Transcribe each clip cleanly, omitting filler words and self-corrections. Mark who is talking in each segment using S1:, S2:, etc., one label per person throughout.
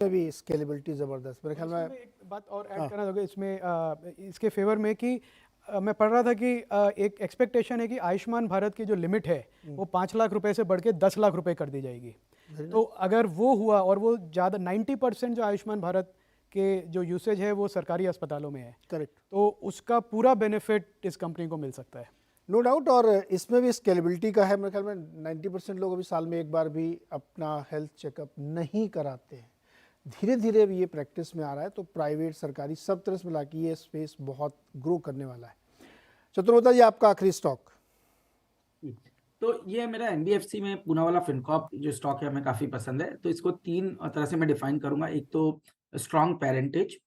S1: भी स्केलेबिलिटी ज़बरदस्त मेरे ख्याल में।
S2: इसमें एक बात और ऐड करना चाहूँगा इसमें इसके फेवर में कि मैं पढ़ रहा था कि एक एक्सपेक्टेशन है कि आयुष्मान भारत की जो लिमिट है वो 5 लाख रुपए से बढ़ के 10 लाख रुपए कर दी जाएगी। तो अगर वो हुआ और वो ज़्यादा 90% जो आयुष्मान भारत के जो यूसेज है वो सरकारी अस्पतालों में है,
S1: करेक्ट,
S2: तो उसका पूरा बेनिफिट इस कंपनी को मिल सकता है।
S1: No doubt. और इसमें भी स्केलेबिलिटी का है मेरे ख्याल में। 90% लोग अभी साल में एक बार भी अपना हेल्थ चेकअप नहीं कराते हैं। धीरे धीरे ये प्रैक्टिस में आ रहा है, तो प्राइवेट सरकारी सब तरह से मिला के ये स्पेस बहुत ग्रो करने वाला है। चतुर्वेदा जी, आपका आखिरी स्टॉक।
S3: तो ये मेरा एनबीएफसी में पूनावाला फिनकॉर्प जो स्टॉक है हमें काफी पसंद है। तो इसको तीन तरह से मैं डिफाइन करूंगा। एक तो स्ट्रॉन्ग पेरेंटेज,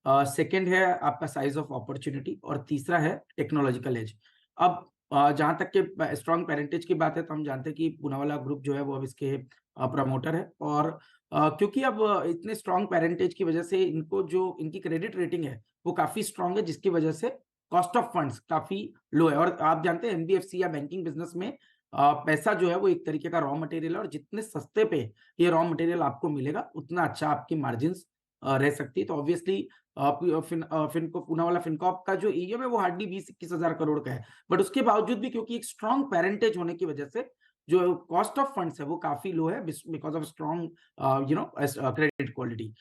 S3: सेकंड है आपका साइज ऑफ अपॉर्चुनिटी, और तीसरा है टेक्नोलॉजिकल एज। अब जहां तक के स्ट्रॉन्ग पेरेंटेज की बात है तो हम जानते हैं कि पूनावाला ग्रुप जो है वो अब इसके प्रमोटर है, और क्योंकि अब इतने स्ट्रॉन्ग पेरेंटेज की वजह से इनको जो इनकी क्रेडिट रेटिंग है वो काफी स्ट्रॉन्ग है, जिसकी वजह से कॉस्ट ऑफ फंड्स काफी लो है। और आप जानते हैं एनबीएफसी या बैंकिंग बिजनेस में पैसा जो है वो एक तरीके का रॉ मटेरियल है, और जितने सस्ते पे ये रॉ मटेरियल आपको मिलेगा उतना अच्छा आपकी मार्जिन्स रह सकती है। तो ऑब्वियसली पूनावाला फिनकॉर्प का जो ईएम है वो हार्डली 20-21 हजार करोड़ का है, बट उसके बावजूद भी क्योंकि एक स्ट्रॉन्ग पेरेंटेज होने की वजह से जो कॉस्ट ऑफ फंड्स है वो काफी लो है, because of strong credit quality.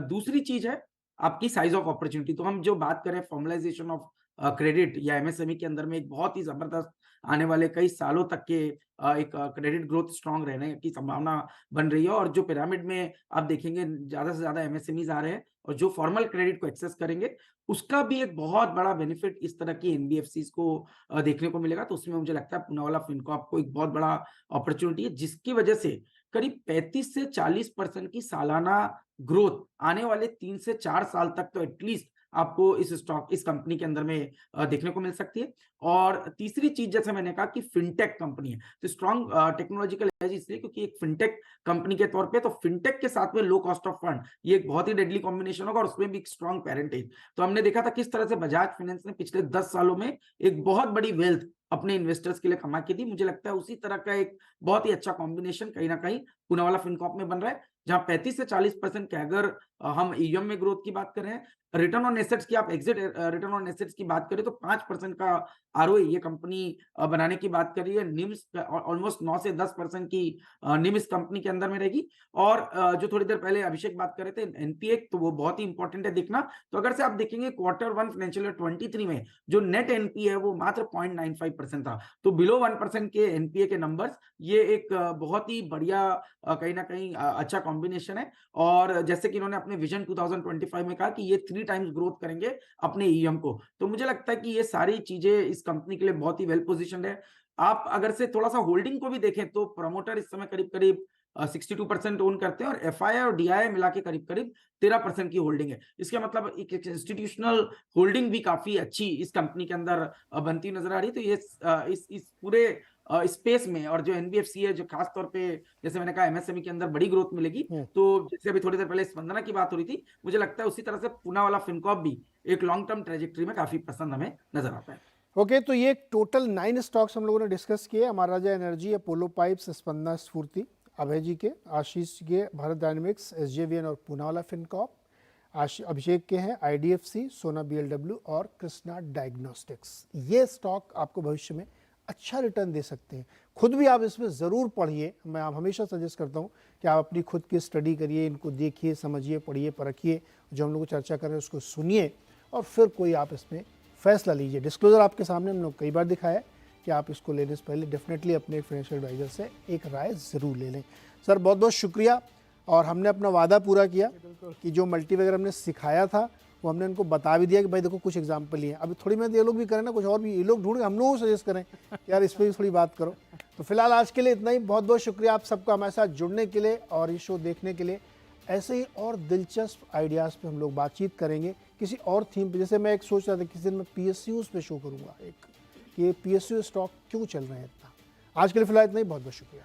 S3: दूसरी चीज है आपकी साइज ऑफ अपॉर्चुनिटी। तो हम जो बात करें फॉर्मलाइजेशन ऑफ क्रेडिट या एमएसएमई के अंदर में एक बहुत ही जबरदस्त आने वाले कई सालों तक के एक क्रेडिट ग्रोथ स्ट्रांग रहने की संभावना बन रही है। और जो पिरामिड में आप देखेंगे ज्यादा से ज्यादा एमएसएमईज आ रहे हैं, और जो फॉर्मल क्रेडिट को एक्सेस करेंगे उसका भी एक बहुत बड़ा बेनिफिट इस तरह की एनबीएफसीज को देखने को मिलेगा। तो उसमें मुझे लगता है पूनावाला फिनकॉर्प को एक बहुत बड़ा अपॉर्चुनिटी है, जिसकी वजह से करीब 35 से 40% की सालाना ग्रोथ आने वाले 3 से 4 साल तक तो एटलीस्ट आपको इस कंपनी के अंदर में देखने को मिल सकती है। और तीसरी चीज जैसे मैंने कहा कि फिनटेक कंपनी है, तो स्ट्रॉन्ग टेक्नोलॉजिकल एज इसलिए क्योंकि एक फिनटेक कंपनी के तौर पे तो फिनटेक के साथ में लो कॉस्ट ऑफ फंड, ये एक बहुत ही डेडली कॉम्बिनेशन होगा, और उसमें भी एक स्ट्रॉन्ग पेरेंटेज। तो हमने देखा था किस तरह से बजाज फाइनेंस ने पिछले 10 सालों में एक बहुत बड़ी वेल्थ अपने इन्वेस्टर्स के लिए कमा के दी। मुझे लगता है उसी तरह का एक बहुत ही अच्छा कॉम्बिनेशन कहीं ना कहीं पूनावाला फिनकॉर्प में बन रहा है, जहां 35 से 40% के अगर हम ईएम में ग्रोथ की बात कर रहे हैं, रिटर्न ऑन एसेट्स की आप एग्जिट रिटर्न ऑन एसेट्स की बात करें तो 5% का आरओए ये कंपनी बनाने की बात कर रही है। निम्स ऑलमोस्ट 9 से 10% की निम इस कंपनी के अंदर में रहेगी। और जो थोड़ी देर पहले अभिषेक बात कर रहे थे एनपीए, तो वो बहुत ही इंपॉर्टेंट है देखना। तो अगर से आप देखेंगे Q1 फाइनेंशियल ईयर 23 में जो नेट एनपीए है वो मात्र 0.95% था। तो बिलो 1% के एनपीए के नंबर्स, ये एक बहुत ही बढ़िया कहीं ना कहीं अच्छा कॉम्बिनेशन है। और जैसे कि इन्होंने अपने विजन 2025 में कहा कि ये 3 टाइम्स ग्रोथ करेंगे अपने ईएम को, तो मुझे लगता है कि ये सारी चीजें इस कंपनी के लिए बहुत ही वेल पोजीशनड है। आप अगर से थोड़ा सा होल्डिंग को भी देखें तो प्रमोटर इस समय करीब करीब 62% ओन करते हैं, और एफआईआई और डीआईआई मिला के करीब करीब 13% की होल्डिंग है। इसका मतलब एक इंस्टीट्यूशनल होल्डिंग भी काफी अच्छी इस कंपनी के अंदर बनती नजर आ रही है। तो ये इस पूरे स्पेस में, और जो एनबीएफसी है जो खास तौर पे जैसे मैंने कहा एमएसएमई के अंदर बड़ी ग्रोथ मिलेगी, तो जैसे अभी थोड़ी देर पहले स्पंदना की बात हो रही थी, मुझे लगता है उसी तरह से पूनावाला फिनकॉर्प भी एक लॉन्ग टर्म ट्रेजेक्टरी में काफी पसंद हमें नजर आता है।
S1: ओके, तो ये टोटल 9 स्टॉक्स हम लोगों ने डिस्कस किए। अमर राजा एनर्जी, अपोलो पाइप्स, स्पंदना स्फूर्ति, अभय जी के, आशीष के भारत डायनेमिक्स, एसजेवीएन और पूनावाला फिनकॉर्प, अभिषेक के हैं आईडीएफसी, सोना बीएलडब्ल्यू और कृष्णा डायग्नोस्टिक्स। ये स्टॉक आपको भविष्य में अच्छा रिटर्न दे सकते हैं। खुद भी आप इसमें ज़रूर पढ़िए। मैं आप हमेशा सजेस्ट करता हूँ कि आप अपनी खुद की स्टडी करिए, इनको देखिए, समझिए, पढ़िए, परखिए, जो हम लोग चर्चा कर रहे हैं उसको सुनिए, और फिर कोई आप इसमें फैसला लीजिए। डिस्क्लोजर आपके सामने हम लोग कई बार दिखाया कि आप इसको लेने से पहले डेफिनेटली अपने फाइनेंशियल एडवाइजर से एक राय ज़रूर ले लें। सर बहुत बहुत शुक्रिया, और हमने अपना वादा पूरा किया कि जो मल्टी वगैरह हमने सिखाया था वो हमने इनको बता भी दिया कि भाई देखो कुछ एग्जाम्पल ही है। अभी थोड़ी मेहनत ये लोग भी करें ना, कुछ और भी ये लोग ढूंढ, हम लोग सजेस्ट करें यार इस पर भी थोड़ी बात करो। तो फिलहाल आज के लिए इतना ही। बहुत बहुत शुक्रिया आप सबका हमारे साथ जुड़ने के लिए और ये शो देखने के लिए। ऐसे ही और दिलचस्प आइडियाज़ पे हम लोग बातचीत करेंगे किसी और थीम पे। जैसे मैं एक सोच रहा था किसी दिन मैं पीएसयूज़ पे शो करूँगा, एक कि ये पीएसयू स्टॉक क्यों चल रहे हैं इतना। आज के लिए फिलहाल इतना ही। बहुत बहुत शुक्रिया।